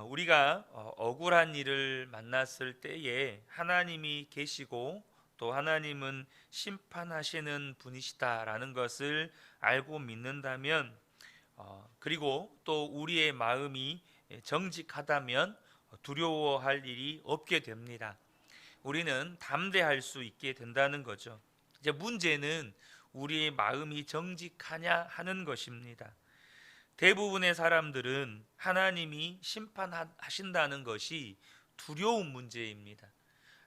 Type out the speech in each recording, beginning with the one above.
우리가 억울한 일을 만났을 때에 하나님이 계시고 또 하나님은 심판하시는 분이시다라는 것을 알고 믿는다면, 그리고 또 우리의 마음이 정직하다면 두려워할 일이 없게 됩니다. 우리는 담대할 수 있게 된다는 거죠. 이제 문제는 우리의 마음이 정직하냐 하는 것입니다. 대부분의 사람들은 하나님이 심판하신다는 것이 두려운 문제입니다.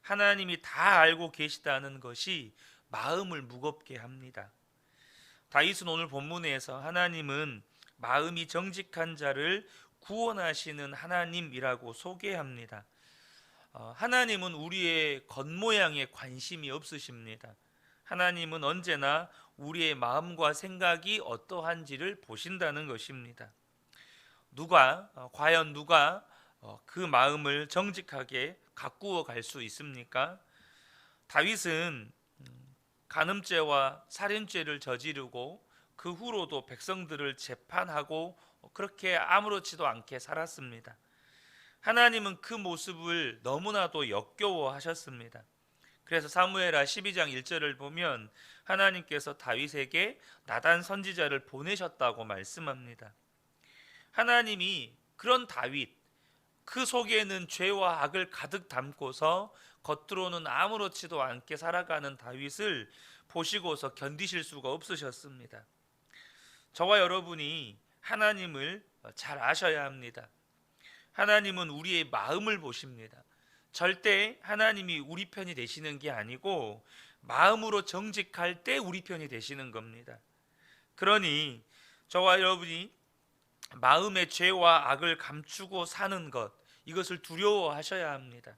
하나님이 다 알고 계시다는 것이 마음을 무겁게 합니다. 다윗은 오늘 본문에서 하나님은 마음이 정직한 자를 구원하시는 하나님이라고 소개합니다. 하나님은 우리의 겉모양에 관심이 없으십니다. 하나님은 언제나 우리의 마음과 생각이 어떠한지를 보신다는 것입니다. 과연 누가 그 마음을 정직하게 가꾸어 갈 수 있습니까? 다윗은 간음죄와 살인죄를 저지르고 그 후로도 백성들을 재판하고 그렇게 아무렇지도 않게 살았습니다. 하나님은 그 모습을 너무나도 역겨워하셨습니다. 그래서 사무엘하 12장 1절을 보면 하나님께서 다윗에게 나단 선지자를 보내셨다고 말씀합니다. 하나님이 그런 다윗, 그 속에는 죄와 악을 가득 담고서 겉으로는 아무렇지도 않게 살아가는 다윗을 보시고서 견디실 수가 없으셨습니다. 저와 여러분이 하나님을 잘 아셔야 합니다. 하나님은 우리의 마음을 보십니다. 절대 하나님이 우리 편이 되시는 게 아니고 마음으로 정직할 때 우리 편이 되시는 겁니다. 그러니 저와 여러분이 마음의 죄와 악을 감추고 사는 것, 이것을 두려워하셔야 합니다.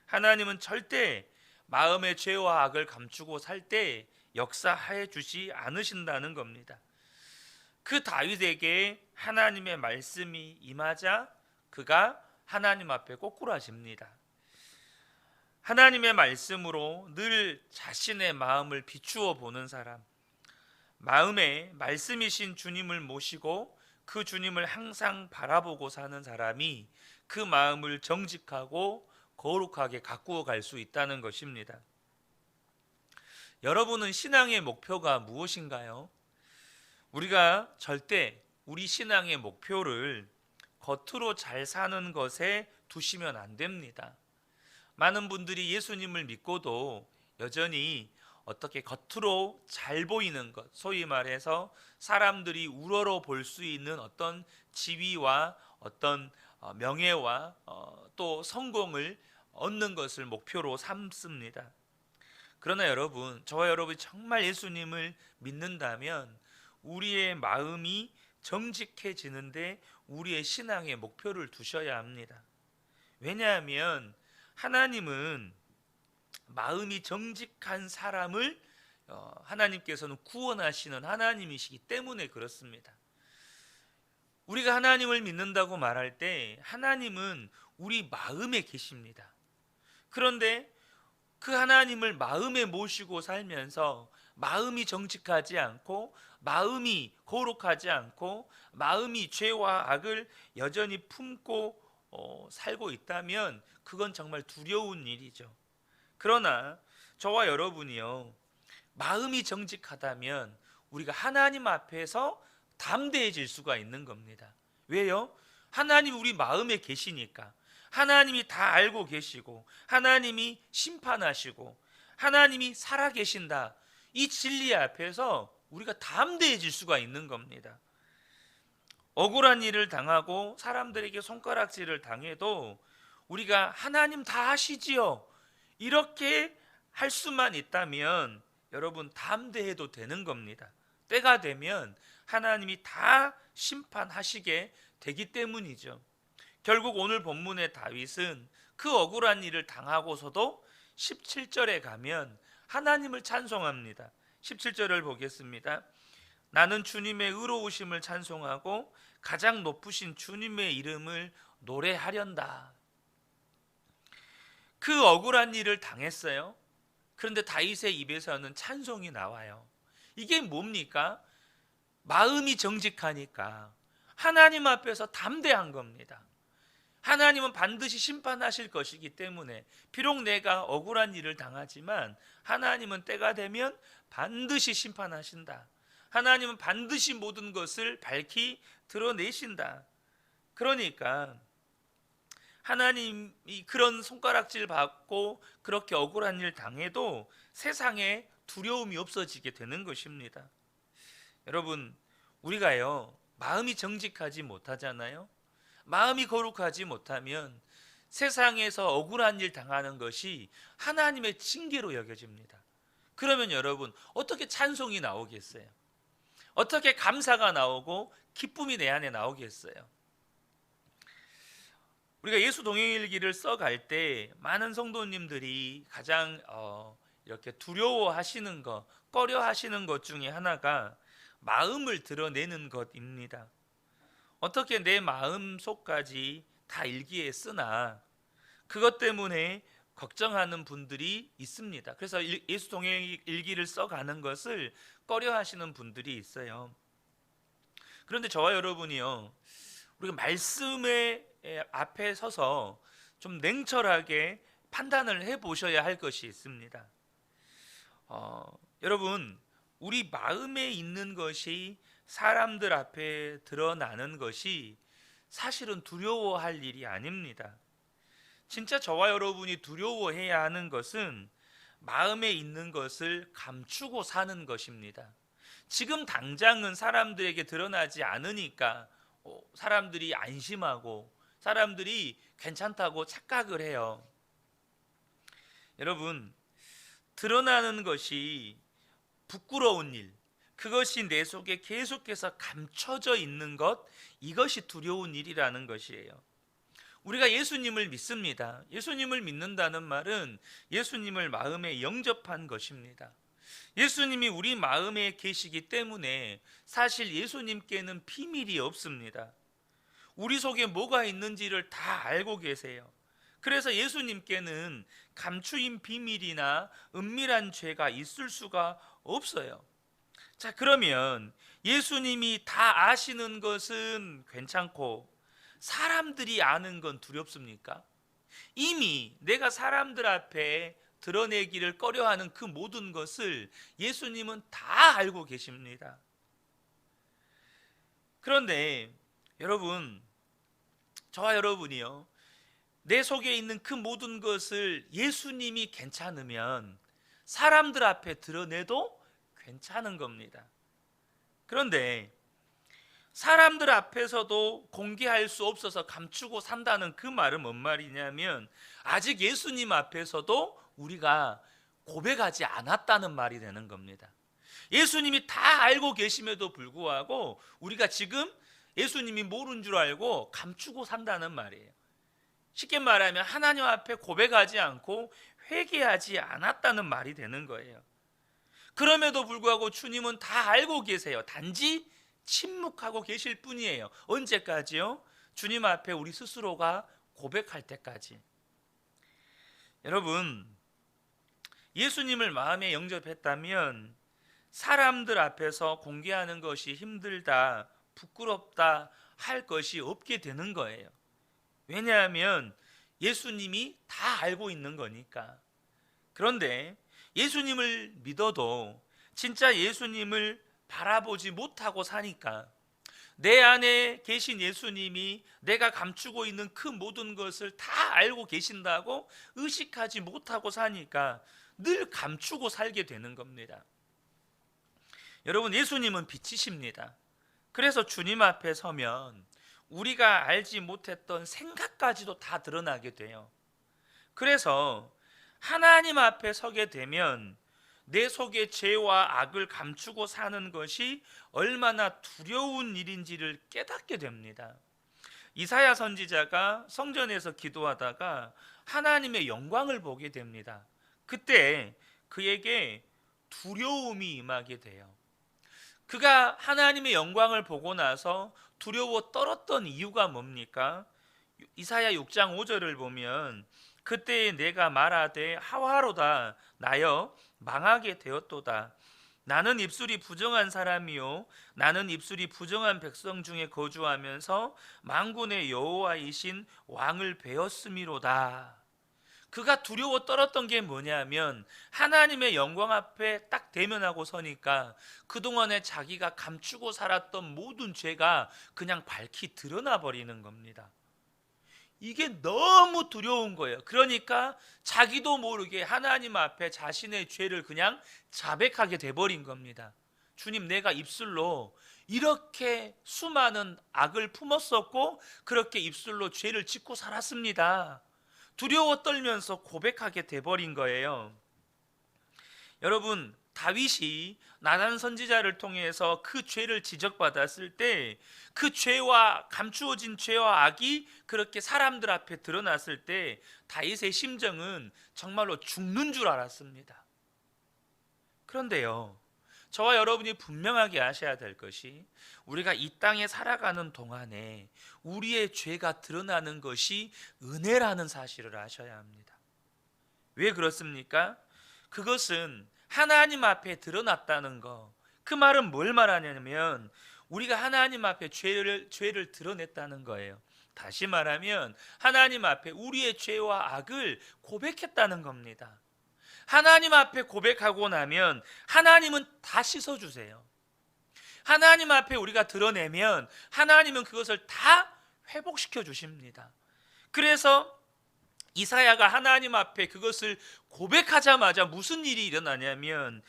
하나님은 절대 마음의 죄와 악을 감추고 살 때 역사해 주지 않으신다는 겁니다. 그 다윗에게 하나님의 말씀이 임하자 그가 하나님 앞에 꼬꾸라집니다. 하나님의 말씀으로 늘 자신의 마음을 비추어 보는 사람, 마음에 말씀이신 주님을 모시고 그 주님을 항상 바라보고 사는 사람이 그 마음을 정직하고 거룩하게 가꾸어 갈 수 있다는 것입니다. 여러분은 신앙의 목표가 무엇인가요? 우리가 절대 우리 신앙의 목표를 겉으로 잘 사는 것에 두시면 안 됩니다. 많은 분들이 예수님을 믿고도 여전히 어떻게 겉으로 잘 보이는 것, 소위 말해서 사람들이 우러러 볼 수 있는 어떤 지위와 어떤 명예와 또 성공을 얻는 것을 목표로 삼습니다. 그러나 여러분, 저와 여러분이 정말 예수님을 믿는다면 우리의 마음이 정직해지는데 우리의 신앙의 목표를 두셔야 합니다. 왜냐하면 하나님은 마음이 정직한 사람을 하나님께서는 구원하시는 하나님이시기 때문에 그렇습니다. 우리가 하나님을 믿는다고 말할 때 하나님은 우리 마음에 계십니다. 그런데 그 하나님을 마음에 모시고 살면서 마음이 정직하지 않고 마음이 거룩하지 않고 마음이 죄와 악을 여전히 품고 살고 있다면 그건 정말 두려운 일이죠. 그러나 저와 여러분이요, 마음이 정직하다면 우리가 하나님 앞에서 담대해질 수가 있는 겁니다. 왜요? 하나님 우리 마음에 계시니까. 하나님이 다 알고 계시고 하나님이 심판하시고 하나님이 살아계신다, 이 진리 앞에서 우리가 담대해질 수가 있는 겁니다. 억울한 일을 당하고 사람들에게 손가락질을 당해도 우리가 하나님 다 아시지요, 이렇게 할 수만 있다면 여러분 담대해도 되는 겁니다. 때가 되면 하나님이 다 심판하시게 되기 때문이죠. 결국 오늘 본문의 다윗은 그 억울한 일을 당하고서도 17절에 가면 하나님을 찬송합니다. 17절을 보겠습니다. 나는 주님의 의로우심을 찬송하고 가장 높으신 주님의 이름을 노래하련다. 그 억울한 일을 당했어요. 그런데 다윗의 입에서는 찬송이 나와요. 이게 뭡니까? 마음이 정직하니까 하나님 앞에서 담대한 겁니다. 하나님은 반드시 심판하실 것이기 때문에 비록 내가 억울한 일을 당하지만 하나님은 때가 되면 반드시 심판하신다. 하나님은 반드시 모든 것을 밝히 드러내신다. 그러니까 하나님이 그런 손가락질 받고 그렇게 억울한 일 당해도 세상에 두려움이 없어지게 되는 것입니다. 여러분, 우리가요 마음이 정직하지 못하잖아요. 마음이 거룩하지 못하면 세상에서 억울한 일 당하는 것이 하나님의 징계로 여겨집니다. 그러면 여러분 어떻게 찬송이 나오겠어요? 어떻게 감사가 나오고 기쁨이 내 안에 나오겠어요? 우리가 예수 동행일기를 써갈 때 많은 성도님들이 가장 이렇게 두려워하시는 것, 꺼려하시는 것 중에 하나가 마음을 드러내는 것입니다. 어떻게 내 마음 속까지 다 일기에 쓰나, 그것 때문에 걱정하는 분들이 있습니다. 그래서 예수 동행 일기를 써가는 것을 꺼려하시는 분들이 있어요. 그런데 저와 여러분이요, 우리가 말씀의 앞에 서서 좀 냉철하게 판단을 해보셔야 할 것이 있습니다. 여러분, 우리 마음에 있는 것이 사람들 앞에 드러나는 것이 사실은 두려워할 일이 아닙니다. 진짜 저와 여러분이 두려워해야 하는 것은 마음에 있는 것을 감추고 사는 것입니다. 지금 당장은 사람들에게 드러나지 않으니까 사람들이 안심하고 사람들이 괜찮다고 착각을 해요. 여러분, 드러나는 것이 부끄러운 일, 그것이 내 속에 계속해서 감춰져 있는 것, 이것이 두려운 일이라는 것이에요. 우리가 예수님을 믿습니다. 예수님을 믿는다는 말은 예수님을 마음에 영접한 것입니다. 예수님이 우리 마음에 계시기 때문에 사실 예수님께는 비밀이 없습니다. 우리 속에 뭐가 있는지를 다 알고 계세요. 그래서 예수님께는 감추인 비밀이나 은밀한 죄가 있을 수가 없어요. 자, 그러면 예수님이 다 아시는 것은 괜찮고 사람들이 아는 건 두렵습니까? 이미 내가 사람들 앞에 드러내기를 꺼려하는 그 모든 것을 예수님은 다 알고 계십니다. 그런데 여러분, 저와 여러분이요, 내 속에 있는 그 모든 것을 예수님이 괜찮으면 사람들 앞에 드러내도 괜찮은 겁니다. 그런데 사람들 앞에서도 공개할 수 없어서 감추고 산다는 그 말은 뭔 말이냐면 아직 예수님 앞에서도 우리가 고백하지 않았다는 말이 되는 겁니다. 예수님이 다 알고 계심에도 불구하고 우리가 지금 예수님이 모르는 줄 알고 감추고 산다는 말이에요. 쉽게 말하면 하나님 앞에 고백하지 않고 회개하지 않았다는 말이 되는 거예요. 그럼에도 불구하고 주님은 다 알고 계세요. 단지 침묵하고 계실 뿐이에요. 언제까지요? 주님 앞에 우리 스스로가 고백할 때까지. 여러분, 예수님을 마음에 영접했다면 사람들 앞에서 공개하는 것이 힘들다, 부끄럽다 할 것이 없게 되는 거예요. 왜냐하면 예수님이 다 알고 있는 거니까. 그런데 예수님을 믿어도 진짜 예수님을 바라보지 못하고 사니까 내 안에 계신 예수님이 내가 감추고 있는 그 모든 것을 다 알고 계신다고 의식하지 못하고 사니까 늘 감추고 살게 되는 겁니다. 여러분, 예수님은 빛이십니다. 그래서 주님 앞에 서면 우리가 알지 못했던 생각까지도 다 드러나게 돼요. 그래서 하나님 앞에 서게 되면 내 속에 죄와 악을 감추고 사는 것이 얼마나 두려운 일인지를 깨닫게 됩니다. 이사야 선지자가 성전에서 기도하다가 하나님의 영광을 보게 됩니다. 그때 그에게 두려움이 임하게 돼요. 그가 하나님의 영광을 보고 나서 두려워 떨었던 이유가 뭡니까? 이사야 6장 5절을 보면 그때 내가 말하되 하와로다 나여 망하게 되었도다 나는 입술이 부정한 사람이요 나는 입술이 부정한 백성 중에 거주하면서 만군의 여호와이신 왕을 배웠음이로다. 그가 두려워 떨었던 게 뭐냐면 하나님의 영광 앞에 딱 대면하고 서니까 그동안에 자기가 감추고 살았던 모든 죄가 그냥 밝히 드러나 버리는 겁니다. 이게 너무 두려운 거예요. 그러니까 자기도 모르게 하나님 앞에 자신의 죄를 그냥 자백하게 돼버린 겁니다. 주님, 내가 입술로 이렇게 수많은 악을 품었었고 그렇게 입술로 죄를 짓고 살았습니다. 두려워 떨면서 고백하게 돼버린 거예요. 여러분, 다윗이 나단 선지자를 통해서 그 죄를 지적받았을 때 그 죄와 감추어진 죄와 악이 그렇게 사람들 앞에 드러났을 때 다윗의 심정은 정말로 죽는 줄 알았습니다. 그런데요, 저와 여러분이 분명하게 아셔야 될 것이 우리가 이 땅에 살아가는 동안에 우리의 죄가 드러나는 것이 은혜라는 사실을 아셔야 합니다. 왜 그렇습니까? 그것은 하나님 앞에 드러났다는 거. 그 말은 뭘 말하냐면 우리가 하나님 앞에 죄를 드러냈다는 거예요. 다시 말하면 하나님 앞에 우리의 죄와 악을 고백했다는 겁니다. 하나님 앞에 고백하고 나면 하나님은 다 씻어주세요. 하나님 앞에 우리가 드러내면 하나님은 그것을 다 회복시켜 주십니다. 그래서 이사야가 하나님 앞에 그것을 고백하자마자 무슨 일이 일어나냐면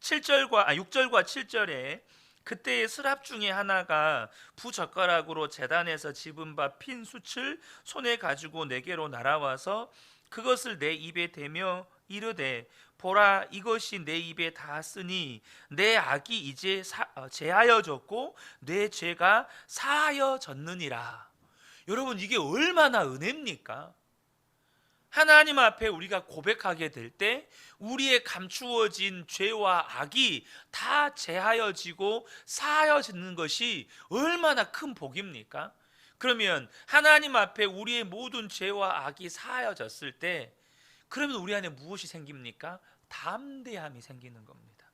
6절과 7절에 그때의 스랍 중에 하나가 부젓가락으로 제단에서 집은 바 핀 숯을 손에 가지고 내게로 날아와서 그것을 내 입에 대며 이르되 보라 이것이 내 입에 닿았으니 내 악이 이제 제하여졌고 내 죄가 사하여졌느니라. 여러분, 이게 얼마나 은혜입니까? 하나님 앞에 우리가 고백하게 될 때 우리의 감추어진 죄와 악이 다 제하여지고 사하여지는 것이 얼마나 큰 복입니까? 그러면 하나님 앞에 우리의 모든 죄와 악이 사하여졌을 때 그러면 우리 안에 무엇이 생깁니까? 담대함이 생기는 겁니다.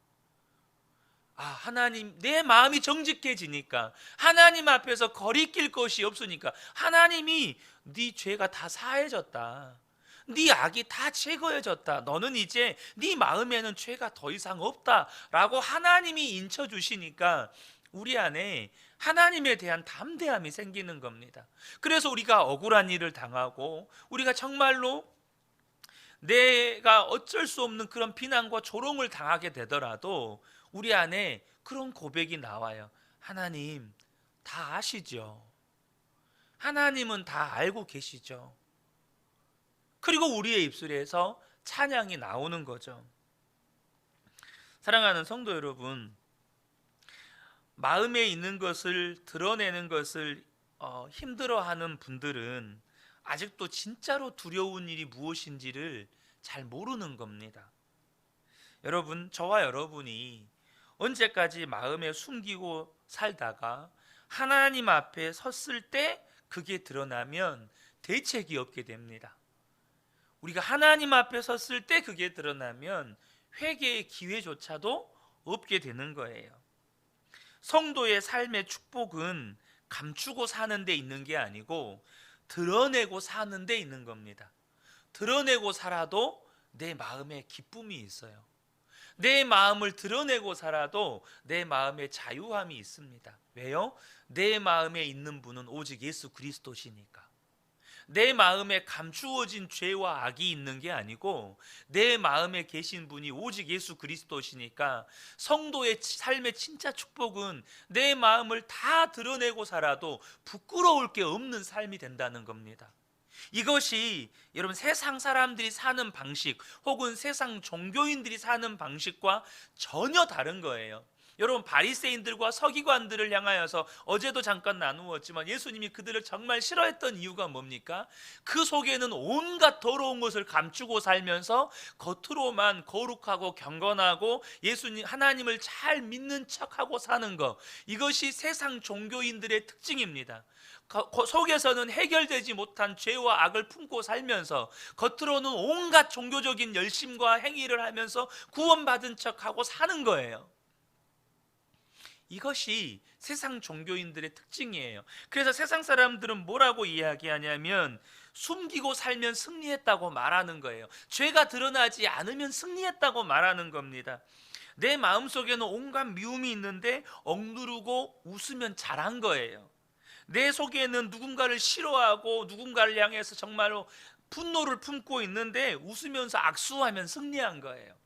하나님, 내 마음이 정직해지니까, 하나님 앞에서 거리낄 것이 없으니까 하나님이 네 죄가 다 사해졌다, 네 악이 다 제거해졌다, 너는 이제 네 마음에는 죄가 더 이상 없다 라고 하나님이 인쳐주시니까 우리 안에 하나님에 대한 담대함이 생기는 겁니다. 그래서 우리가 억울한 일을 당하고 우리가 정말로 내가 어쩔 수 없는 그런 비난과 조롱을 당하게 되더라도 우리 안에 그런 고백이 나와요. 하나님 다 아시죠? 하나님은 다 알고 계시죠? 그리고 우리의 입술에서 찬양이 나오는 거죠. 사랑하는 성도 여러분, 마음에 있는 것을 드러내는 것을 힘들어하는 분들은 아직도 진짜로 두려운 일이 무엇인지를 잘 모르는 겁니다. 여러분, 저와 여러분이 언제까지 마음에 숨기고 살다가 하나님 앞에 섰을 때 그게 드러나면 대책이 없게 됩니다. 우리가 하나님 앞에 섰을 때 그게 드러나면 회개의 기회조차도 없게 되는 거예요. 성도의 삶의 축복은 감추고 사는 데 있는 게 아니고 드러내고 사는 데 있는 겁니다. 드러내고 살아도 내 마음에 기쁨이 있어요. 내 마음을 드러내고 살아도 내 마음에 자유함이 있습니다. 왜요? 내 마음에 있는 분은 오직 예수 그리스도시니까. 내 마음에 감추어진 죄와 악이 있는 게 아니고 내 마음에 계신 분이 오직 예수 그리스도시니까 성도의 삶의 진짜 축복은 내 마음을 다 드러내고 살아도 부끄러울 게 없는 삶이 된다는 겁니다. 이것이 여러분 세상 사람들이 사는 방식 혹은 세상 종교인들이 사는 방식과 전혀 다른 거예요. 여러분, 바리새인들과 서기관들을 향하여서 어제도 잠깐 나누었지만 예수님이 그들을 정말 싫어했던 이유가 뭡니까? 그 속에는 온갖 더러운 것을 감추고 살면서 겉으로만 거룩하고 경건하고 예수님 하나님을 잘 믿는 척하고 사는 것, 이것이 세상 종교인들의 특징입니다. 속에서는 해결되지 못한 죄와 악을 품고 살면서 겉으로는 온갖 종교적인 열심과 행위를 하면서 구원받은 척하고 사는 거예요. 이것이 세상 종교인들의 특징이에요. 그래서 세상 사람들은 뭐라고 이야기하냐면 숨기고 살면 승리했다고 말하는 거예요. 죄가 드러나지 않으면 승리했다고 말하는 겁니다. 내 마음속에는 온갖 미움이 있는데 억누르고 웃으면 잘한 거예요. 내 속에는 누군가를 싫어하고 누군가를 향해서 정말로 분노를 품고 있는데 웃으면서 악수하면 승리한 거예요.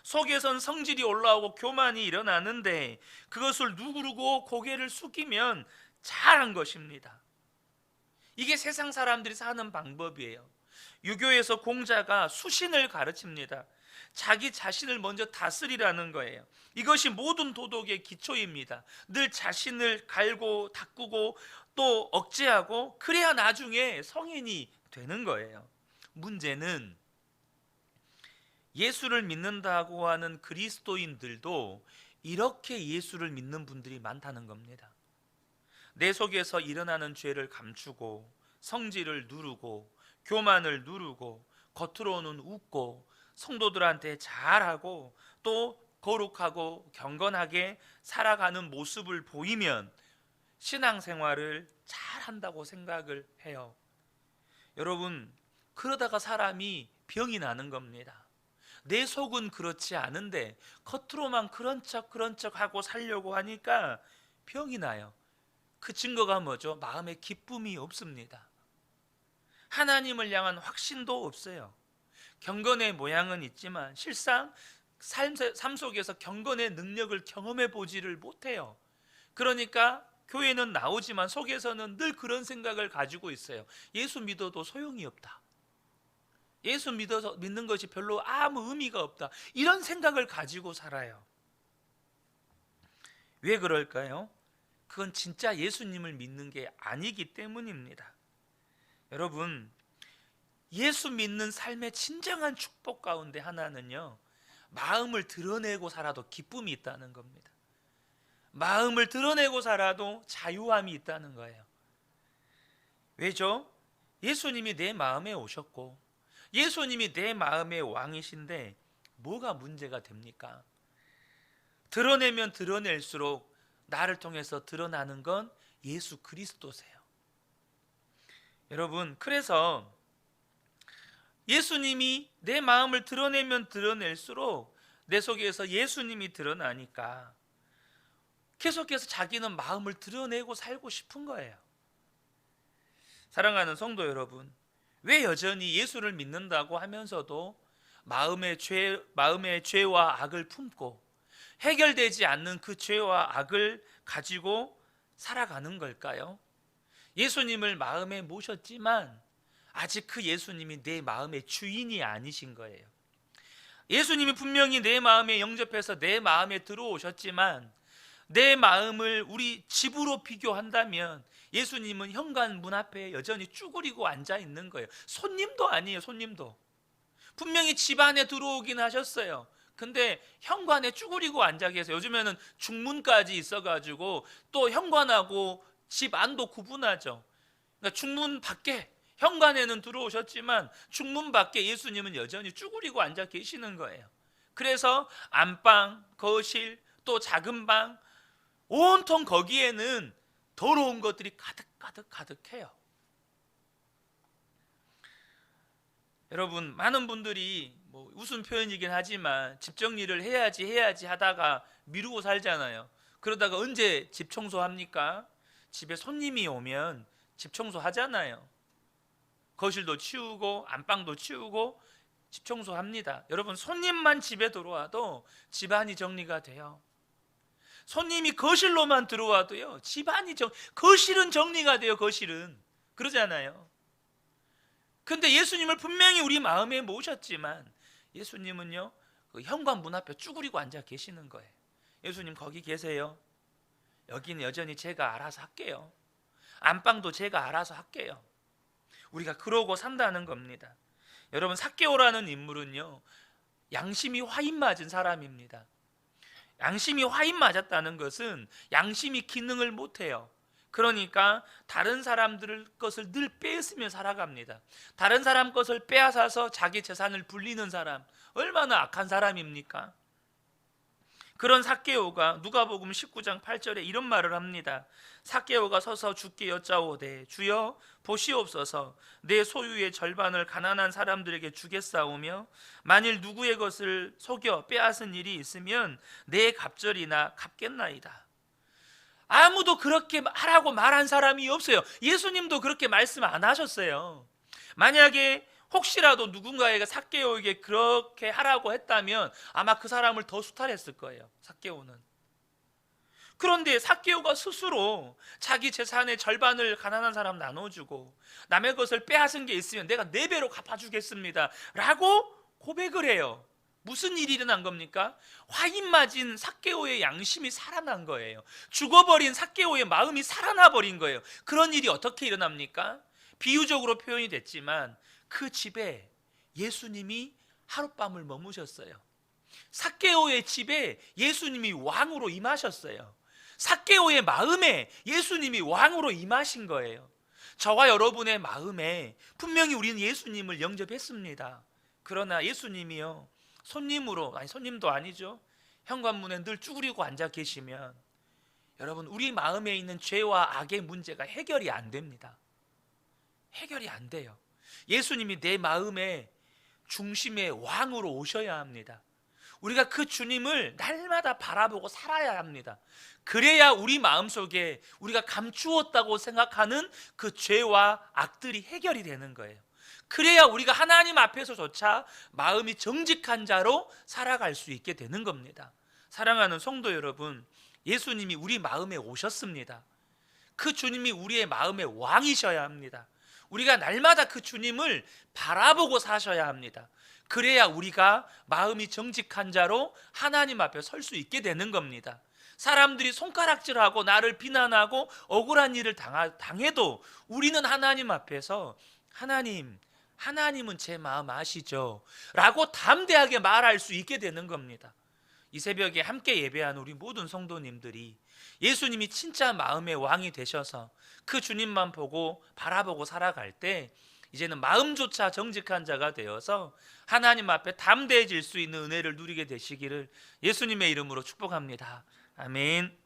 속에선 성질이 올라오고 교만이 일어나는데 그것을 누구르고 고개를 숙이면 잘한 것입니다. 이게 세상 사람들이 사는 방법이에요. 유교에서 공자가 수신을 가르칩니다. 자기 자신을 먼저 다스리라는 거예요. 이것이 모든 도덕의 기초입니다. 늘 자신을 갈고 닦고 또 억제하고 그래야 나중에 성인이 되는 거예요. 문제는 예수를 믿는다고 하는 그리스도인들도 이렇게 예수를 믿는 분들이 많다는 겁니다. 내 속에서 일어나는 죄를 감추고 성질을 누르고 교만을 누르고 겉으로는 웃고 성도들한테 잘하고 또 거룩하고 경건하게 살아가는 모습을 보이면 신앙생활을 잘한다고 생각을 해요. 여러분, 그러다가 사람이 병이 나는 겁니다. 내 속은 그렇지 않은데 겉으로만 그런 척 하고 살려고 하니까 병이 나요. 그 증거가 뭐죠? 마음에 기쁨이 없습니다. 하나님을 향한 확신도 없어요. 경건의 모양은 있지만 실상 삶 속에서 경건의 능력을 경험해 보지를 못해요. 그러니까 교회는 나오지만 속에서는 늘 그런 생각을 가지고 있어요. 예수 믿어도 소용이 없다. 예수 믿는 것이 별로 아무 의미가 없다. 이런 생각을 가지고 살아요. 왜 그럴까요? 그건 진짜 예수님을 믿는 게 아니기 때문입니다. 여러분, 예수 믿는 삶의 진정한 축복 가운데 하나는요, 마음을 드러내고 살아도 기쁨이 있다는 겁니다. 마음을 드러내고 살아도 자유함이 있다는 거예요. 왜죠? 예수님이 내 마음에 오셨고 예수님이 내 마음의 왕이신데 뭐가 문제가 됩니까? 드러내면 드러낼수록 나를 통해서 드러나는 건 예수 그리스도세요. 여러분, 그래서 예수님이 내 마음을 드러내면 드러낼수록 내 속에서 예수님이 드러나니까 계속해서 자기는 마음을 드러내고 살고 싶은 거예요. 사랑하는 성도 여러분, 왜 여전히 예수를 믿는다고 하면서도 마음의 죄와 악을 품고 해결되지 않는 그 죄와 악을 가지고 살아가는 걸까요? 예수님을 마음에 모셨지만 아직 그 예수님이 내 마음의 주인이 아니신 거예요. 예수님이 분명히 내 마음에 영접해서 내 마음에 들어오셨지만 내 마음을 우리 집으로 비교한다면 예수님은 현관 문 앞에 여전히 쭈그리고 앉아 있는 거예요. 손님도 아니에요. 손님도 분명히 집 안에 들어오긴 하셨어요. 근데 현관에 쭈그리고 앉아 계세요. 요즘에는 중문까지 있어가지고 또 현관하고 집 안도 구분하죠. 그러니까 중문 밖에, 현관에는 들어오셨지만 중문 밖에 예수님은 여전히 쭈그리고 앉아 계시는 거예요. 그래서 안방, 거실, 또 작은 방, 온통 거기에는 더러운 것들이 가득해요. 여러분, 많은 분들이 웃음 표현이긴 하지만 집 정리를 해야지 하다가 미루고 살잖아요. 그러다가 언제 집 청소합니까? 집에 손님이 오면 집 청소하잖아요. 거실도 치우고 안방도 치우고 집 청소합니다. 여러분, 손님만 집에 들어와도 집안이 정리가 돼요. 손님이 거실로만 들어와도요, 거실은 정리가 돼요. 거실은 그러잖아요. 근데 예수님을 분명히 우리 마음에 모셨지만 예수님은요, 그 현관 문 앞에 쭈그리고 앉아 계시는 거예요. 예수님 거기 계세요? 여기는 여전히 제가 알아서 할게요. 안방도 제가 알아서 할게요. 우리가 그러고 산다는 겁니다. 여러분, 삭개오라는 인물은요, 양심이 화인 맞은 사람입니다. 양심이 화인 맞았다는 것은 양심이 기능을 못해요. 그러니까 다른 사람들 것을 늘 빼앗으며 살아갑니다. 다른 사람 것을 빼앗아서 자기 재산을 불리는 사람, 얼마나 악한 사람입니까? 그런 삭개오가 누가복음 19장 8절에 이런 말을 합니다. 삭개오가 서서 주께 여짜오되 주여 보시옵소서, 내 소유의 절반을 가난한 사람들에게 주겠사오며 만일 누구의 것을 속여 빼앗은 일이 있으면 내 갑절이나 갚겠나이다. 아무도 그렇게 하라고 말한 사람이 없어요. 예수님도 그렇게 말씀 안 하셨어요. 만약에 혹시라도 누군가에게 삭개오에게 그렇게 하라고 했다면 아마 그 사람을 더 수탈했을 거예요, 삭개오는. 그런데 삭개오가 스스로 자기 재산의 절반을 가난한 사람 나눠주고 남의 것을 빼앗은 게 있으면 내가 4배로 갚아주겠습니다 라고 고백을 해요. 무슨 일이 일어난 겁니까? 화인 맞은 삭개오의 양심이 살아난 거예요. 죽어버린 삭개오의 마음이 살아나 버린 거예요. 그런 일이 어떻게 일어납니까? 비유적으로 표현이 됐지만 그 집에 예수님이 하룻밤을 머무셨어요. 삭개오의 집에 예수님이 왕으로 임하셨어요. 삭개오의 마음에 예수님이 왕으로 임하신 거예요. 저와 여러분의 마음에 분명히 우리는 예수님을 영접했습니다. 그러나 예수님이요, 손님으로, 아니 손님도 아니죠, 현관문에 늘 쭈그리고 앉아 계시면 여러분, 우리 마음에 있는 죄와 악의 문제가 해결이 안 됩니다. 해결이 안 돼요. 예수님이 내 마음의 중심의 왕으로 오셔야 합니다. 우리가 그 주님을 날마다 바라보고 살아야 합니다. 그래야 우리 마음속에 우리가 감추었다고 생각하는 그 죄와 악들이 해결이 되는 거예요. 그래야 우리가 하나님 앞에서조차 마음이 정직한 자로 살아갈 수 있게 되는 겁니다. 사랑하는 성도 여러분, 예수님이 우리 마음에 오셨습니다. 그 주님이 우리의 마음의 왕이셔야 합니다. 우리가 날마다 그 주님을 바라보고 사셔야 합니다. 그래야 우리가 마음이 정직한 자로 하나님 앞에 설 수 있게 되는 겁니다. 사람들이 손가락질하고 나를 비난하고 억울한 일을 당해도 우리는 하나님 앞에서 하나님은 제 마음 아시죠? 라고 담대하게 말할 수 있게 되는 겁니다. 이 새벽에 함께 예배한 우리 모든 성도님들이 예수님이 진짜 마음의 왕이 되셔서 그 주님만 보고 바라보고 살아갈 때 이제는 마음조차 정직한 자가 되어서 하나님 앞에 담대해질 수 있는 은혜를 누리게 되시기를 예수님의 이름으로 축복합니다. 아멘.